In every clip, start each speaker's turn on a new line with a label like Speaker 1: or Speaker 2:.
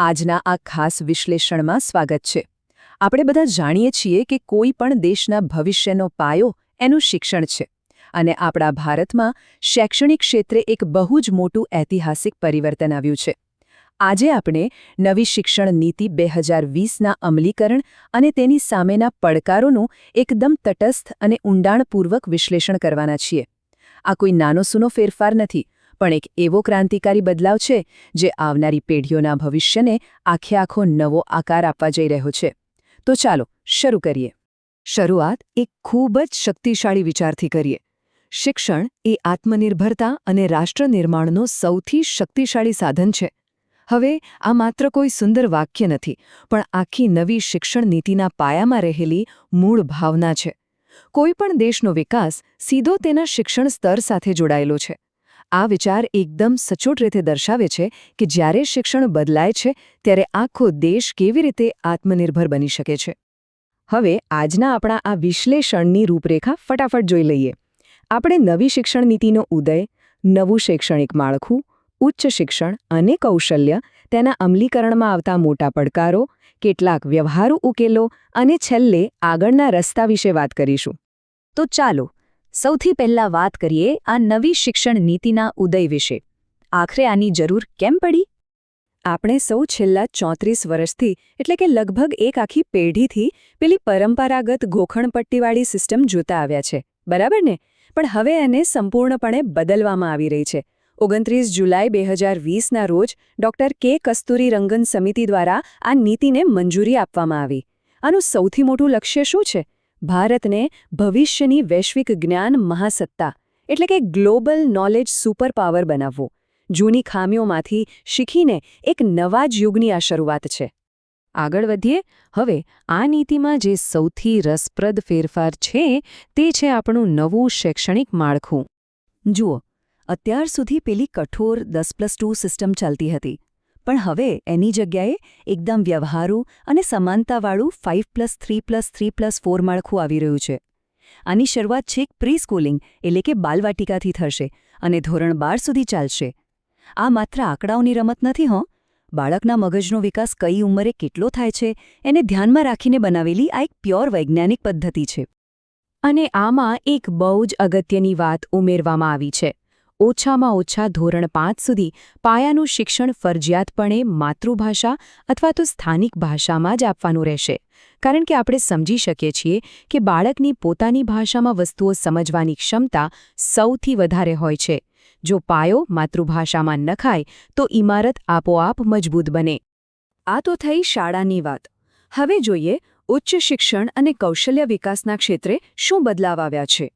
Speaker 1: આજના આ ખાસ વિશ્લેષણમાં સ્વાગત છે. આપણે બધા જાણીએ છીએ કે કોઈ પણ દેશના ભવિષ્યનો પાયો એનું શિક્ષણ છે અને આપણા ભારતમાં શૈક્ષણિક ક્ષેત્રે એક બહુ જ મોટું ઐતિહાસિક પરિવર્તન આવ્યું છે. આજે આપણે નવી શિક્ષણ નીતિ 2020ના અમલીકરણ અને તેની સામેના પડકારોનું એકદમ તટસ્થ અને ઊંડાણપૂર્વક વિશ્લેષણ કરવાના છીએ. આ કોઈ નાનો સૂનો ફેરફાર નથી, પણ એક એવો ક્રાંતિકારી બદલાવ છે જે આવનારી પેઢીઓના ભવિષ્યને આખો નવો આકાર આપવા જઈ રહ્યો છે. તો ચાલો શરૂ કરીએ. શરૂઆત એક ખૂબ જ શક્તિશાળી વિચારથી કરીએ. શિક્ષણ એ આત્મનિર્ભરતા અને રાષ્ટ્ર નિર્માણનો સૌથી શક્તિશાળી સાધન છે. હવે આ માત્ર કોઈ સુંદર વાક્ય નથી, પણ આખી નવી શિક્ષણ નીતિના પાયામાં રહેલી મૂળ ભાવના છે. કોઈ પણ દેશનો વિકાસ સીધો તેના શિક્ષણ સ્તર સાથે જોડાયેલો છે. આ વિચાર એકદમ સચોટ રીતે દર્શાવે છે કે જ્યારે શિક્ષણ બદલાય છે ત્યારે આખો દેશ કેવી રીતે આત્મનિર્ભર બની શકે છે. હવે આજના આપણા આ વિશ્લેષણની રૂપરેખા ફટાફટ જોઈ લઈએ. આપણે નવી શિક્ષણ નીતિનો ઉદય, નવું શૈક્ષણિક માળખું, ઉચ્ચ શિક્ષણ અને કૌશલ્ય, તેના અમલીકરણમાં આવતા મોટા પડકારો, કેટલાક વ્યવહારુ ઉકેલો અને છેલ્લે આગળના રસ્તા વિશે વાત કરીશું. તો ચાલો સૌથી પહેલા વાત કરીએ આ નવી શિક્ષણ નીતિના ઉદય વિશે. આખરે આની જરૂર કેમ પડી? આપણે સૌ છેલ્લા 34 વર્ષથી એટલે કે લગભગ એક આખી પેઢીથી પેલી પરંપરાગત ગોખણપટ્ટીવાળી સિસ્ટમ જોતા આવ્યા છે, બરાબર ને? પણ હવે એને સંપૂર્ણપણે બદલવામાં આવી રહી છે. 29 જુલાઈ 2020ના રોજ ડૉક્ટર કે કસ્તુરીરંગન સમિતિ દ્વારા આ નીતિને મંજૂરી આપવામાં આવી. આનું સૌથી મોટું લક્ષ્ય શું છે? ભારતને ભવિષ્યની વૈશ્વિક જ્ઞાન મહાસત્તા એટલે કે ગ્લોબલ નોલેજ સુપર પાવર બનાવવો. જૂની ખામીઓમાંથી શીખીને એક નવા જ યુગની આ શરૂઆત છે. આગળ વધીએ. હવે આ નીતિમાં જે સૌથી રસપ્રદ ફેરફાર છે તે છે આપણું નવું શૈક્ષણિક માળખું. જુઓ, અત્યાર સુધી પેલી કઠોર 10+2 સિસ્ટમ ચાલતી હતી, પણ હવે એની જગ્યાએ એકદમ વ્યવહારુ અને સમાનતાવાળું 5+3+3+4 માળખું આવી રહ્યું છે. આની શરૂઆત છેક પ્રી સ્કૂલિંગ એટલે કે બાલવાટિકાથી થશે અને ધોરણ 12 સુધી ચાલશે. આ માત્ર આંકડાઓની રમત નથી હો. બાળકના મગજનો વિકાસ કઈ ઉંમરે કેટલો થાય છે એને ધ્યાનમાં રાખીને બનાવેલી આ એક પ્યોર વૈજ્ઞાનિક પદ્ધતિ છે. અને આમાં એક બહુ જ અગત્યની વાત ઉમેરવામાં આવી છે. ઓછામાં ઓછા ધોરણ 5 સુધી પાયાનું શિક્ષણ ફરજિયાતપણે માતૃભાષા અથવા તો સ્થાનિક ભાષામાં જ આપવાનું રહેશે, કારણ કે આપણે સમજી શકીએ છીએ કે બાળકની પોતાની ભાષામાં વસ્તુઓ સમજવાની ક્ષમતા સૌથી વધારે હોય છે. જો પાયો માતૃભાષામાં નખાય તો ઇમારત આપોઆપ મજબૂત બને. આ તો થઈ શાળાની વાત. હવે જોઈએ ઉચ્ચ શિક્ષણ અને કૌશલ્ય વિકાસના ક્ષેત્રે શું બદલાવ આવ્યા છે.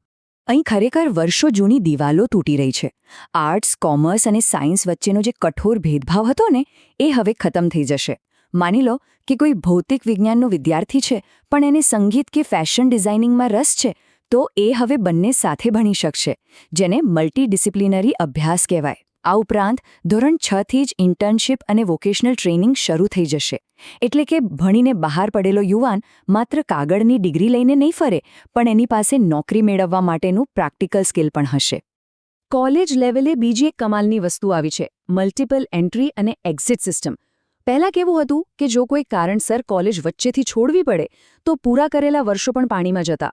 Speaker 1: અહીં ખરેખર વર્ષો જૂની દિવાલો તૂટી રહી છે. આર્ટ્સ, કોમર્સ અને સાયન્સ વચ્ચેનો જે કઠોર ભેદભાવ હતો ને, એ હવે ખતમ થઈ જશે. માની લો કે કોઈ ભૌતિક વિજ્ઞાનનો વિદ્યાર્થી છે પણ એને સંગીત કે ફેશન ડિઝાઇનિંગમાં રસ છે, તો એ હવે બંને સાથે ભણી શકશે, જેને મલ્ટીડિસિપ્લિનરી અભ્યાસ કહેવાય. આ ઉપરાંત ધોરણ 6થી જ ઇન્ટર્નશિપ અને વોકેશનલ ટ્રેનિંગ શરૂ થઈ જશે. એટલે કે ભણીને બહાર પડેલો યુવાન માત્ર કાગળની ડિગ્રી લઈને નહીં ફરે, પણ એની પાસે નોકરી મેળવવા માટેનું પ્રેક્ટિકલ સ્કિલ પણ હશે. કોલેજ લેવલે બીજી એક કમાલની વસ્તુ આવી છે, મલ્ટિપલ એન્ટ્રી અને એક્ઝિટ સિસ્ટમ. પહેલાં કેવું હતું કે જો કોઈ કારણસર કોલેજ વચ્ચેથી છોડવી પડે તો પૂરા કરેલા વર્ષો પણ પાણીમાં જતા.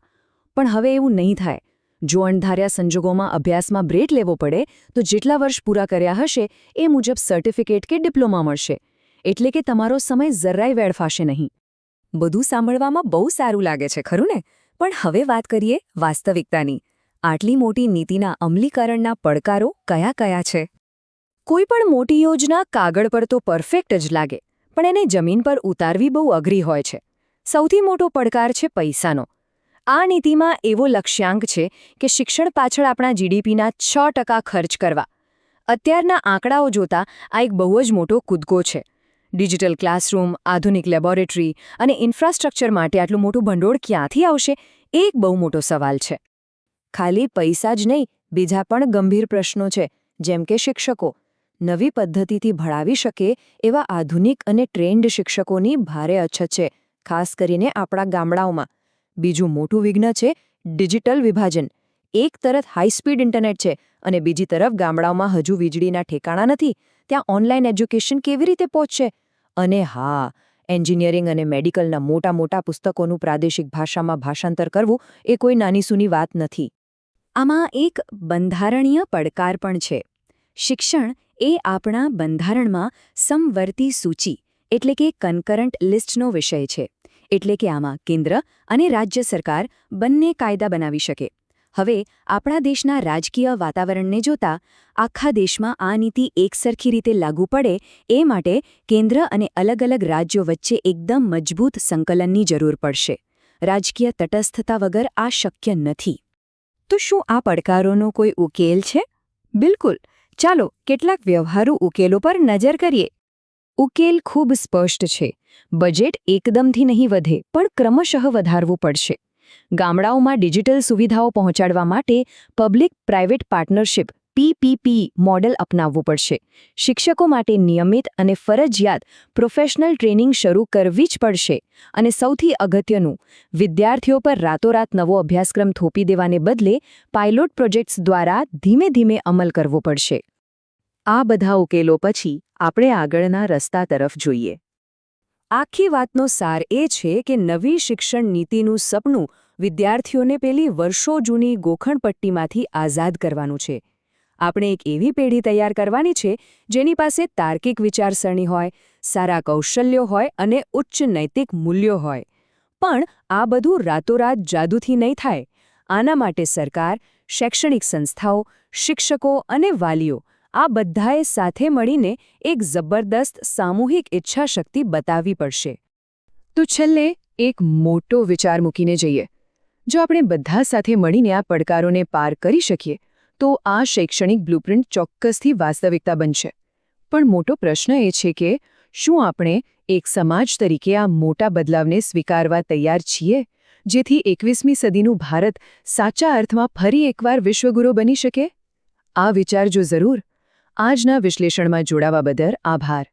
Speaker 1: પણ હવે એવું નહીં થાય. જો અણધાર્યા સંજોગોમાં અભ્યાસમાં બ્રેક લેવો પડે તો જેટલા વર્ષ પૂરા કર્યા હશે એ મુજબ સર્ટિફિકેટ કે ડિપ્લોમા મળશે. એટલે કે તમારો સમય જરાય વેડફાશે નહીં. બધું સાંભળવામાં બહુ સારું લાગે છે, ખરું ને? પણ હવે વાત કરીએ વાસ્તવિકતાની. આટલી મોટી નીતિના અમલીકરણના પડકારો કયા કયા છે? કોઈ પણ મોટી યોજના કાગળ પર તો પરફેક્ટ જ લાગે, પણ એને જમીન પર ઉતારવી બહુ અઘરી હોય છે. સૌથી મોટો પડકાર છે પૈસાનો. આ નીતિમાં એવો લક્ષ્યાંક છે કે શિક્ષણ પાછળ આપણા જીડીપીના 6% ખર્ચ કરવા. અત્યારના આંકડાઓ જોતા આ એક બહુ જ મોટો કૂદકો છે. ડિજિટલ ક્લાસરૂમ, આધુનિક લેબોરેટરી અને ઇન્ફ્રાસ્ટ્રક્ચર માટે આટલું મોટું ભંડોળ ક્યાંથી આવશે એ એક બહુ મોટો સવાલ છે. ખાલી પૈસા જ નહીં, બીજા પણ ગંભીર પ્રશ્નો છે, જેમ કે શિક્ષકો. નવી પદ્ધતિથી ભણાવી શકે એવા આધુનિક અને ટ્રેન્ડ શિક્ષકોની ભારે અછત છે, ખાસ કરીને આપણા ગામડાઓમાં. બીજું મોટું વિઘ્ન છે ડિજિટલ વિભાજન. એક તરફ હાઈસ્પીડ ઇન્ટરનેટ છે અને બીજી તરફ ગામડાઓમાં હજુ વીજળીના ઠેકાણા નથી. ત્યાં ઓનલાઈન એજ્યુકેશન કેવી રીતે પહોંચશે?
Speaker 2: અને હા, એન્જિનિયરિંગ અને મેડિકલના મોટા મોટા પુસ્તકોનું પ્રાદેશિક ભાષામાં ભાષાંતર કરવું એ કોઈ નાનીસૂની વાત નથી.
Speaker 1: આમાં એક બંધારણીય પડકાર પણ છે. શિક્ષણ એ આપણા બંધારણમાં સમવર્તી સૂચિ એટલે કે કન્કરન્ટ લિસ્ટનો વિષય છે. એટલે કે આમાં કેન્દ્ર અને રાજ્ય સરકાર બંને કાયદા બનાવી શકે. હવે આપણા દેશના રાજકીય વાતાવરણને જોતા આખા દેશમાં આ નીતિ એકસરખી રીતે લાગુ પડે એ માટે કેન્દ્ર અને અલગ અલગ રાજ્યો વચ્ચે એકદમ મજબૂત સંકલનની જરૂર પડશે. રાજકીય તટસ્થતા વગર આ શક્ય નથી. તો શું આ પડકારોનો કોઈ ઉકેલ છે? બિલકુલ. ચાલો કેટલાક વ્યવહારુ ઉકેલો પર નજર કરીએ. ઉકેલ ખૂબ સ્પષ્ટ છે. બજેટ એકદમથી નહીં વધે, પણ ક્રમશઃ વધારવું પડશે. ગામડાઓમાં ડિજિટલ સુવિધાઓ પહોંચાડવા માટે public private partnership PPP model અપનાવવું પડશે. શિક્ષકો માટે નિયમિત અને ફરજિયાત પ્રોફેશનલ ટ્રેનિંગ શરૂ કરવી જ પડશે. અને સૌથી અગત્યનું, વિદ્યાર્થીઓ પર રાતોરાત નવો અભ્યાસક્રમ થોપી દેવાને બદલે પાયલોટ પ્રોજેક્ટ્સ દ્વારા ધીમે ધીમે અમલ કરવો પડશે. આ બધા ઉકેલો પછી આપણે આગળના રસ્તા તરફ જોઈએ. આખી વાતનો સાર એ છે કે નવી શિક્ષણ નીતિનું સપનું વિદ્યાર્થીઓને પેલી વર્ષો જૂની ગોખણપટ્ટીમાંથી આઝાદ કરવાનું છે. આપણે એક એવી પેઢી તૈયાર કરવાની છે જેની પાસે તાર્કિક વિચારસરણી હોય, સારા કૌશલ્યો હોય અને ઉચ્ચ નૈતિક મૂલ્યો હોય. પણ આ બધું રાતોરાત જાદુથી નહીં થાય. આના માટે સરકાર, શૈક્ષણિક સંસ્થાઓ, શિક્ષકો અને વાલીઓ આ બધાએ સાથે મળીને એક જબરદસ્ત સામૂહિક ઈચ્છાશક્તિ બતાવવી પડશે. તો છેલ્લે એક મોટો વિચાર મૂકીને જઈએ. જો આપણે બધા સાથે મળીને આ પડકારોને પાર કરી શકીએ તો આ શૈક્ષણિક બ્લુપ્રિન્ટ ચોક્કસથી વાસ્તવિકતા બનશે. પણ મોટો પ્રશ્ન એ છે કે શું આપણે એક સમાજ તરીકે આ મોટા બદલાવને સ્વીકારવા તૈયાર છીએ, જેથી 21મી સદીનું ભારત સાચા અર્થમાં ફરી એકવાર વિશ્વગુરુ બની શકે? આ વિચારજો જરૂર. આજના વિશ્લેષણમાં જોડાવા બદલ આભાર.